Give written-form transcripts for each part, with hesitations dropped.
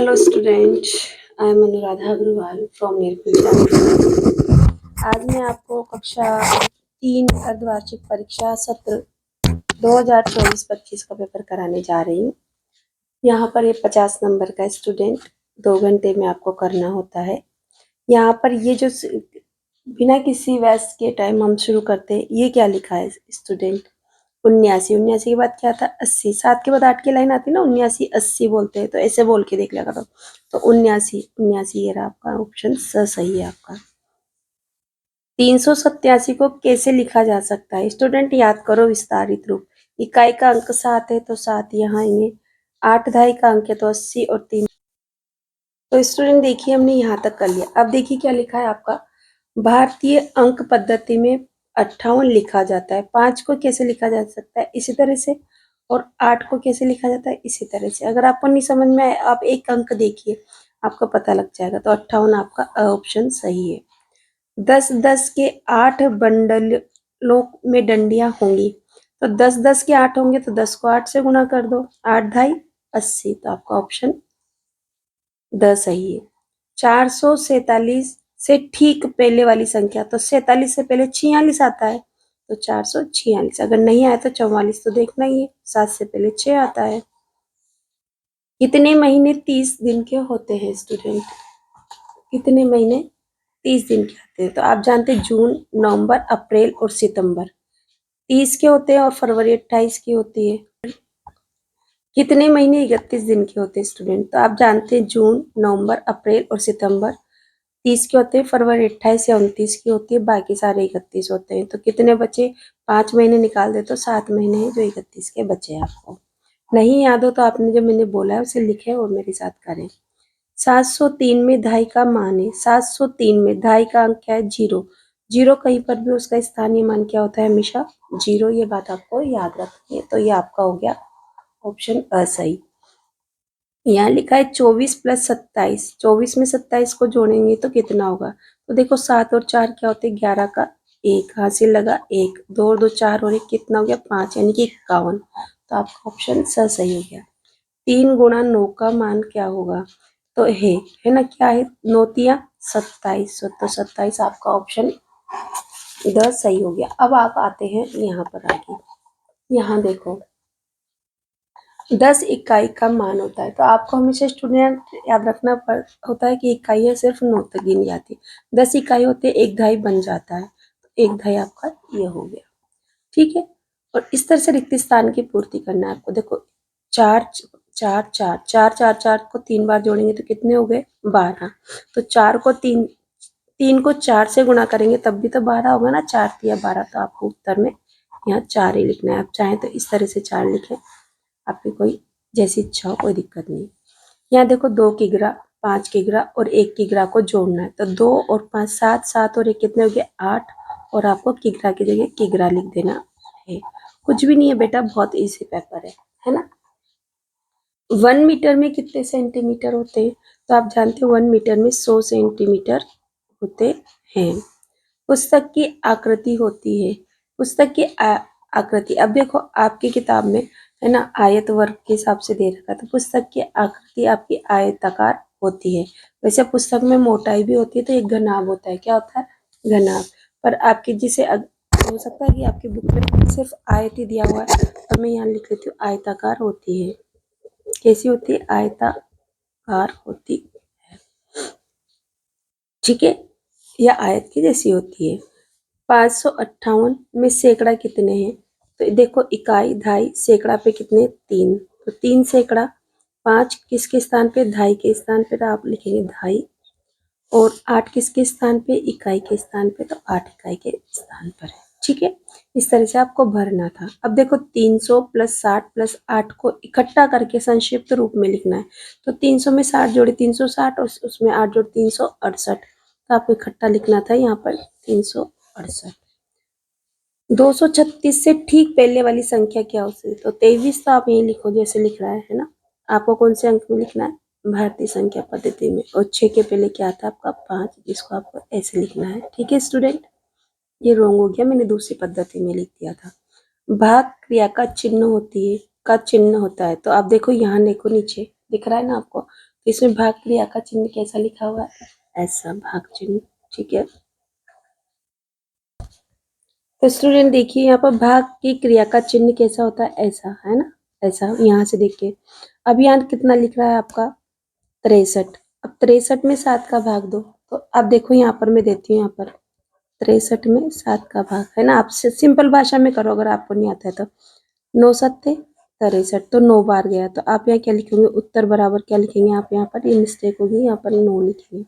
Hello student, I am Anuradha Agarwal from नीरकुल। आज मैं आपको कक्षा 3 अर्धवार्षिक परीक्षा सत्र 2024-25 का पेपर कराने जा रही हूँ। यहाँ पर ये 50 नंबर का स्टूडेंट 2 घंटे में आपको करना होता है। यहाँ पर ये जो बिना किसी वेस्ट के टाइम हम शुरू करते हैं, ये क्या लिखा है स्टूडेंट? 79। 79 के बाद क्या था? 80। 7 के बाद 8 की लाइन आती है ना, 79 80 बोलते हैं, तो ऐसे बोल के देख लिया करो। तो 79 79 ये रहा आपका ऑप्शन सही है आपका। 387 को कैसे लिखा जा सकता है स्टूडेंट? याद करो विस्तारित रूप। इकाई का अंक 7 है तो 7 यहाँ आएंगे। 8 दहाई का अंक है तो 80 और 3। तो स्टूडेंट देखिए हमने यहाँ तक कर लिया। अब देखिए क्या लिखा है आपका। भारतीय अंक पद्धति में 58 लिखा जाता है। 5 को कैसे लिखा जा सकता है? इसी तरह से। और 8 को कैसे लिखा जाता है? इसी तरह से। अगर आपको नहीं समझ में आए, आप एक अंक देखिए, आपको पता लग जाएगा। तो 58 आपका ऑप्शन सही है। 10-10 के 8 बंडलों में डंडियां होंगी, तो 10-10 के 8 होंगे तो 10 को 8 से गुणा कर दो। 8 ढाई 80, तो आपका ऑप्शन सही है। 447 से ठीक पहले वाली संख्या, तो 47 से पहले 46 आता है, तो 446। अगर नहीं आया तो 44 तो देखना ही है। 7 से पहले 6 आता है। कितने महीने 30 दिन के होते हैं स्टूडेंट? कितने महीने 30 दिन के होते हैं? तो आप जानते हैं जून, नवंबर, अप्रैल और सितंबर 30 के होते हैं और फरवरी 28 की होती है। कितने महीने 31 दिन के होते हैं स्टूडेंट? तो आप जानते हैं जून, नवंबर, अप्रैल और सितंबर 30 के होते हैं, फरवरी 28 या 29 की होती है, बाकी सारे 31 होते हैं। तो कितने बचे? 5 महीने निकाल दे तो 7 महीने हैं जो 31 के बचे। आपको नहीं याद हो तो आपने जो मैंने बोला है उसे लिखे और मेरे साथ करें। 703 में दहाई का मान है। 703 में दहाई का अंक क्या है? 0। 0 कहीं पर भी उसका स्थानीय मान क्या होता है? हमेशा 0। ये बात आपको याद रखनी है। तो ये आपका हो गया ऑप्शन सही। यहाँ लिखा है 24 + 27। 24 में 27 को जोड़ेंगे तो कितना होगा? तो देखो 7 और 4 क्या होते हैं? 11 का 1 हासिल लगा 1, 2 और 2 4 और 1 कितना हो गया? 5, यानी कि 51। तो आपका ऑप्शन सही हो गया। 3 गुणा 9 का मान क्या होगा? तो है ना, क्या है? 9 तिया 27। तो 27 आपका ऑप्शन सही हो गया। अब आप आते हैं यहाँ पर आगे। यहाँ देखो 10 इकाई का मान होता है, तो आपको हमेशा स्टूडेंट याद रखना होता है कि इकाइयाँ सिर्फ 9 तक गिनी जाती है। 10 इकाई होते हैं, 1 दहाई बन जाता है, तो 1 दहाई आपका ये हो गया। ठीक है। और इस तरह से रिक्त स्थान की पूर्ति करना है आपको। देखो 4 4 4 4 4 4 को 3 बार जोड़ेंगे तो कितने हो गए? 12। तो 4 को 3 को 4 से गुणा करेंगे तब भी तो 12 होगा ना। 4 तिया 12। तो आपको उत्तर में यहाँ 4 ही लिखना है। आप चाहें तो इस तरह से 4 लिखें, आपकी कोई जैसी इच्छा हो, कोई दिक्कत नहीं। यहाँ देखो 2 किग्रा, 5 किग्रा और 1 किग्रा को जोड़ना है, तो 2 और 5 7, 7 और 1 कितने हो गए? 8। और आपको किग्रा की जगह किग्रा लिख देना है। कुछ भी नहीं है बेटा, बहुत इजी पेपर है ना। 1 मीटर में कितने सेंटीमीटर होते हैं? तो आप जानते हो 1 मीटर में 100 सेंटीमीटर होते हैं। पुस्तक की आकृति होती है। पुस्तक की आकृति, अब देखो आपकी किताब में है ना, आयत वर्ग के हिसाब से दे रखा है, तो पुस्तक की आकृति आपकी आयताकार होती है। वैसे पुस्तक में मोटाई भी होती है, तो एक घनाभ होता है। क्या होता है? घनाभ। पर आपकी जिसे हो सकता है कि आपकी बुक में सिर्फ आयत ही दिया हुआ है, और मैं यहाँ लिख लेती हूँ आयताकार होती है। कैसी होती है? आयताकार होती है। ठीक है, या आयत की जैसी होती है। 558 में सैकड़ा कितने हैं? तो देखो इकाई, दहाई, सैकड़ा पे कितने? 3। तो 3 सैकड़ा। 5 किसके स्थान पे? दहाई के स्थान पे, तो आप लिखेंगे दहाई। और 8 किसके स्थान पे? इकाई के स्थान पे, तो 8 इकाई के स्थान पर है। ठीक है, इस तरह से आपको भरना था। अब देखो 300 + 60 + 8 को इकट्ठा करके संक्षिप्त रूप में लिखना है। तो 300 में 60 जोड़े 360 और उसमें 8 जोड़े 368। तो आपको इकट्ठा लिखना था यहाँ पर 368। 236 से ठीक पहले वाली संख्या क्या होती है? तो 23। तो आप यही लिखो जैसे लिख रहा है ना। आपको कौन से अंक में लिखना है? भारतीय संख्या पद्धति में। और 6 के पहले क्या था आपका? 5, जिसको आपको ऐसे लिखना है। ठीक है स्टूडेंट, ये रॉन्ग हो गया, मैंने दूसरी पद्धति में लिख दिया था। भाग क्रिया का चिन्ह होता है। तो आप देखो यहाँ देखो नीचे दिख रहा है ना आपको, तो इसमें भाग क्रिया का चिन्ह कैसा लिखा हुआ है, ऐसा भाग चिन्ह। ठीक है, तो स्टूडेंट देखिए यहाँ पर भाग की क्रिया का चिन्ह कैसा होता है, ऐसा है ना, ऐसा यहाँ से देखिए। अब यहाँ कितना लिख रहा है आपका 63। अब 63 में 7 का भाग दो, तो अब देखो यहाँ पर मैं देती हूँ, यहाँ पर 63 में 7 का भाग है ना, आप सिंपल भाषा में करो अगर आपको नहीं आता है तो। 9 सत्ते 63, तो 9 बार गया, तो आप यहाँ क्या लिखेंगे, उत्तर बराबर क्या लिखेंगे, आप यहाँ पर ये मिस्टेक होगी, यहाँ पर 9 लिखेंगे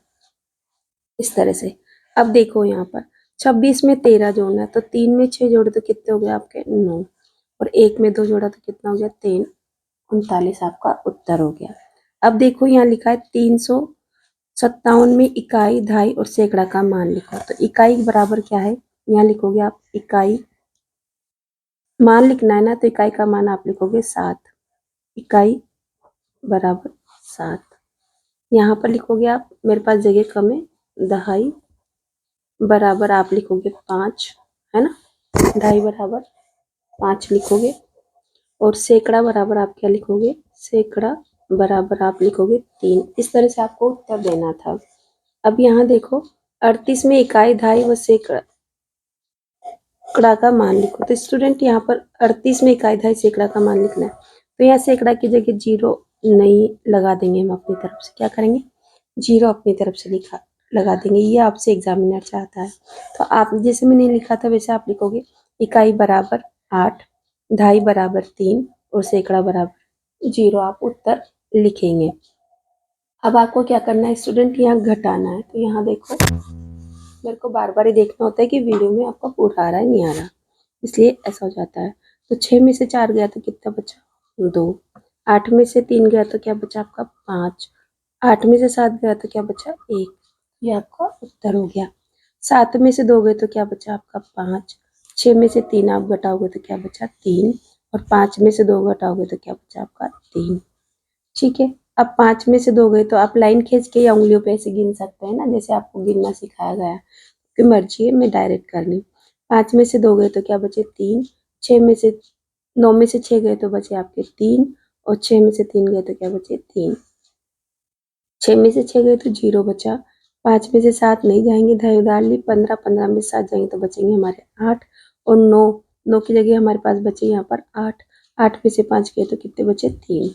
इस तरह से। अब देखो यहाँ पर 26 में 13 जोड़ना है, तो 3 में 6 जोड़े तो कितने हो गए आपके 9, और 1 में 2 जोड़ा तो कितना हो गया 3, 39 आपका उत्तर हो गया। अब देखो यहाँ लिखा है 357 में इकाई, दहाई और सैकड़ा का मान लिखो, तो इकाई बराबर क्या है, यहाँ लिखोगे आप इकाई, मान लिखना है ना, तो इकाई का मान आप लिखोगे 7, इकाई बराबर 7। यहाँ पर लिखोगे आप, मेरे पास जगह कम है, दहाई बराबर आप लिखोगे 5, है ना, ढाई बराबर 5 लिखोगे, और सैकड़ा बराबर आप क्या लिखोगे, सैकड़ा बराबर आप लिखोगे 3। इस तरह से आपको उत्तर देना था। अब यहाँ देखो 38 में इकाई, दहाई व सैकड़ा का मान लिखो, तो स्टूडेंट यहाँ पर 38 में इकाई, दहाई, सैकड़ा का मान लिखना है, तो यहाँ सैकड़ा की जगह 0 नहीं लगा देंगे, हम अपनी तरफ से क्या करेंगे, 0 अपनी तरफ से लगा देंगे, ये आपसे एग्जामिनर चाहता है। तो आप जैसे मैंने लिखा था वैसे आप लिखोगे, इकाई बराबर 8, दहाई बराबर 3 और सैकड़ा बराबर 0, आप उत्तर लिखेंगे। अब आपको क्या करना है स्टूडेंट, यहाँ घटाना है, तो यहाँ देखो मेरे को बार बार ही देखना होता है कि वीडियो में आपका पूरा आ रहा है नहीं आ रहा, इसलिए ऐसा हो जाता है। तो 6 में से 4 गया तो कितना बचा, 2। 8 में से 3 गया तो क्या बचा आपका 5। 8 में से 7 गया तो क्या बचा 1, ये आपका उत्तर हो गया। 7 में से 2 गए तो क्या बचा आपका 5। 6 में से 3 आप घटाओगे तो क्या बचा 3, और 5 में से 2 घटाओगे तो क्या बचा आपका 3। ठीक है, अब 5 में से 2 गए तो आप लाइन खींच के या उंगलियों पे ऐसे गिन सकते हैं ना, जैसे आपको गिनना सिखाया गया है, आपकी मर्जी है, मैं डायरेक्ट कर रही हूँ। 5 में से 2 गए तो क्या बचे 3, 6 में से 9 में से 6 गए तो बचे आपके 3, और 6 में से 3 गए तो क्या बचे 3। 6 में से 6 गए तो 0 बचा। 5 में से 7 नहीं जाएंगे, दहाई उधार ली, 15, 15 में से 7 जाएंगे तो बचेंगे हमारे 8, और 9, 9 की जगह हमारे पास बचे यहाँ पर 8। 8 में से 5 गए तो कितने बचे 3।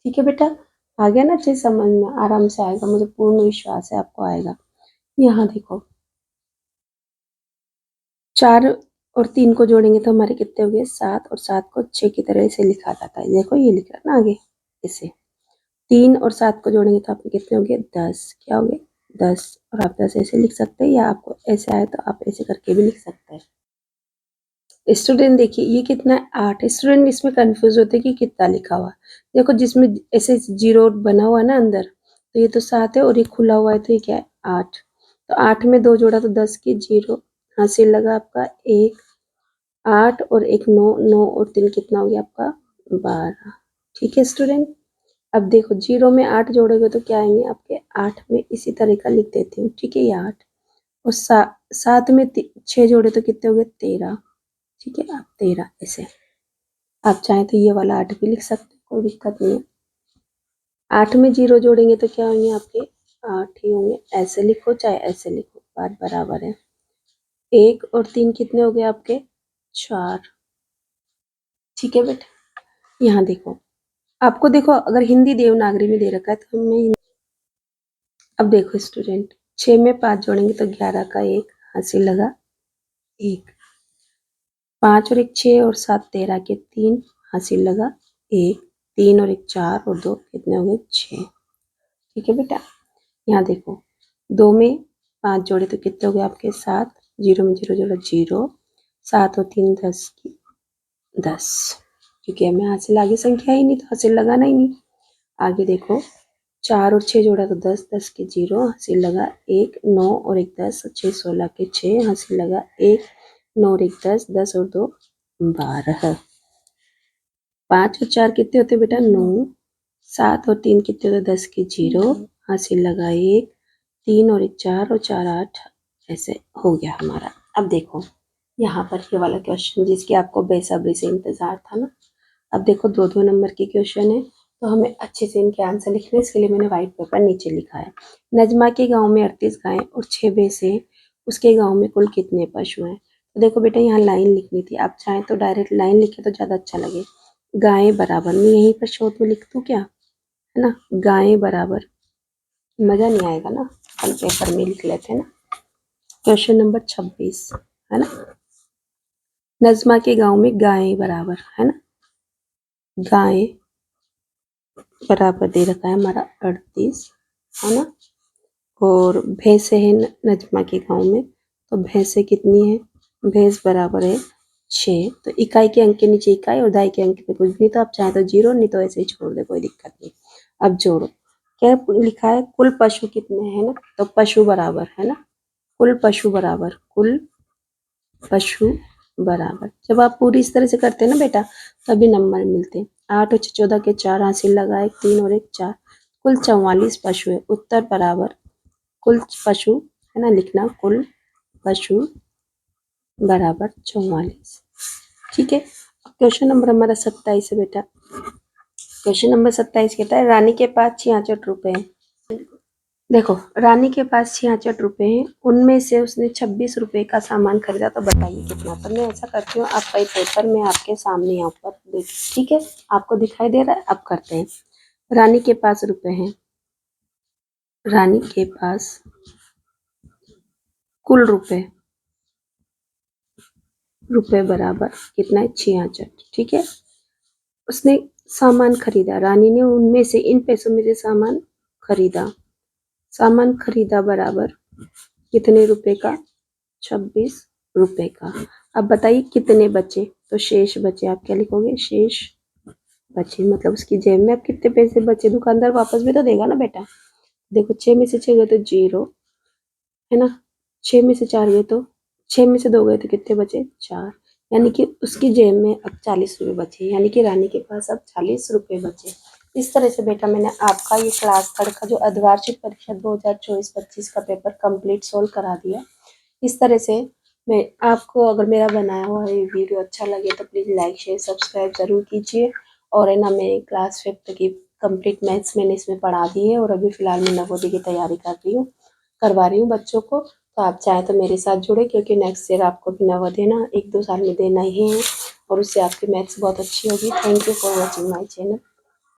ठीक है बेटा, आ गया ना अच्छे समझ में, आराम से आएगा, मुझे पूर्ण विश्वास है आपको आएगा। यहाँ देखो 4 और 3 को जोड़ेंगे तो हमारे कितने हो गए 7, और 7 को 6 की तरह से लिखा जाता है, देखो ये लिख रहा है ना आगे इसे। 3 और 7 को जोड़ेंगे तो आपके कितने हो गए 10, क्या हो गए 10, और आप 10 ऐसे लिख सकते हैं, या आपको ऐसे आए तो आप ऐसे करके भी लिख सकते हैं। स्टूडेंट देखिए ये कितना है 8, स्टूडेंट इसमें कंफ्यूज होते हैं कि कितना लिखा हुआ, देखो जिसमें ऐसे 0 बना हुआ है ना अंदर, तो ये तो 7 है, और ये खुला हुआ है तो ये क्या है 8। तो 8 में 2 जोड़ा तो 10 की 0, हासिल लगा आपका 1, 8 और 1 9, 9 और 3 कितना हो गया आपका 12। ठीक है स्टूडेंट, अब देखो 0 में 8 जोड़ोगे तो क्या आएंगे आपके 8 में, इसी तरह का लिख देती हूँ, ठीक है ये 8, और 7 में 6 जोड़े तो कितने हो गए 13। ठीक है, आप 13 ऐसे, आप चाहें तो ये वाला 8 भी लिख सकते हैं, कोई दिक्कत नहीं है। 8 में 0 जोड़ेंगे तो क्या होंगे आपके 8 ही होंगे, ऐसे लिखो चाहे ऐसे लिखो, बात बराबर है। 1 और 3 कितने हो गए आपके 4। ठीक है बेटा, यहाँ देखो आपको, देखो अगर हिंदी देवनागरी में दे रखा है तो हमें, अब देखो स्टूडेंट 6 में 5 जोड़ेंगे तो 11 का 1, हासिल लगा 1। 5 और 1 6 और 7 13 के 3, हासिल लगा 1। 3 और 1 4 और 2 कितने हो गए 6। ठीक है बेटा, यहाँ देखो 2 में 5 जोड़े तो कितने हो गए आपके 7, 0 में 0 जोड़ा 0, 7 और 3 10 की 10। क्योंकि हमें हासिल आगे संख्या ही नहीं तो हासिल लगाना ही नहीं। आगे देखो 4 और 6 जोड़ा तो 10, 10 के 0, हासिल लगा 1, 9 और 1 10, 6 16 के 6, हासिल लगा 1, 9 और 1 10, 10 और 2 12। 5 और 4 कितने होते बेटा 9, 7 और 3 कितने होते 10 के 0, हासिल लगा 1, 3 और 1 4 और 4 8, ऐसे हो गया हमारा। अब देखो यहाँ पर ये वाला क्वेश्चन जिसकी आपको बेसब्री से इंतजार था ना, अब देखो 2-2 नंबर की क्वेश्चन है, तो हमें अच्छे से इनके आंसर लिखने, इसके लिए मैंने व्हाइट पेपर नीचे लिखा है। नजमा के गांव में 38 गायें और 6 भैंसे हैं, उसके गांव में कुल कितने पशु हैं। तो देखो बेटा यहाँ लाइन लिखनी थी, आप चाहें तो डायरेक्ट लाइन लिखे तो ज़्यादा अच्छा लगे। गायें बराबर, मैं यहीं पर शॉर्ट में लिख दूँ क्या, है ना। गायें बराबर, मज़ा नहीं आएगा ना, हम पेपर में लिख लेते हैं ना। क्वेश्चन नंबर 26 है ना, नजमा के गांव में गायें बराबर, है ना, गायें बराबर दे रखा है हमारा 38, है ना। और भैंसे हैं नजमा के गांव में, तो भैंसे कितनी है, भैंस बराबर है 6। तो इकाई के अंक के नीचे इकाई और दहाई के अंक पे कुछ नहीं, तो आप चाहे तो 0, नहीं तो ऐसे ही छोड़ दे, कोई दिक्कत नहीं। अब जोड़ो, क्या लिखा है, कुल पशु कितने हैं ना, तो पशु बराबर, है ना, कुल पशु बराबर, कुल पशु बराबर। जब आप पूरी इस तरह से करते हैं ना बेटा, तभी नंबर मिलते हैं। 8 और 14 के 4 हासिल लगाए, 3 और 1 4, कुल 44 पशु है। उत्तर बराबर कुल पशु, है ना, लिखना कुल पशु बराबर 44। ठीक है। क्वेश्चन नंबर हमारा 27 है बेटा। क्वेश्चन नंबर 27 कहता है रानी के पास 66 रुपए हैं। देखो रानी के पास 66 रुपए हैं, उनमें से उसने 26 रुपए का सामान खरीदा, तो बताइए कितना। तो मैं ऐसा करती हूँ, आपका पेपर में आपके सामने यहाँ पर देख, ठीक है, आपको दिखाई दे रहा है। अब करते हैं, रानी के पास रुपए हैं, रानी के पास कुल रुपए बराबर कितना है, 66। ठीक है, उसने सामान खरीदा, रानी ने उनमें से, इन पैसों में से सामान खरीदा, सामान खरीदा बराबर कितने रुपए का, 26 रुपए का। अब बताइए कितने बचे, तो शेष बचे, आप क्या लिखोगे, शेष बचे, मतलब उसकी जेब में अब कितने पैसे बचे, दुकानदार वापस भी तो देगा ना बेटा। देखो 6 में से 6 गए तो 0, है ना, 6 में से 4 गए तो, 6 में से 2 गए तो कितने बचे, 4, यानी कि उसकी जेब में अब 40 रुपए बचे, यानी कि रानी के पास अब 40 रुपए बचे। इस तरह से बेटा मैंने आपका ये क्लास थर्ड का जो अर्धवार्षिक परीक्षा 2024-25 का पेपर कंप्लीट सोल्व करा दिया। इस तरह से मैं आपको, अगर मेरा बनाया हुआ ये वीडियो अच्छा लगे तो प्लीज़ लाइक शेयर सब्सक्राइब ज़रूर कीजिए। और है ना, मैं क्लास 5th की कंप्लीट मैथ्स मैंने इसमें पढ़ा दी है, और अभी फ़िलहाल मैं नवोदय की तैयारी करवा रही हूँ बच्चों को। तो आप चाहें तो मेरे साथ जुड़े, क्योंकि नेक्स्ट ईयर आपको भी नवोदय ना 1-2 साल में देना ही है, और उससे आपकी मैथ्स बहुत अच्छी होगी। Thank you for watching my channel.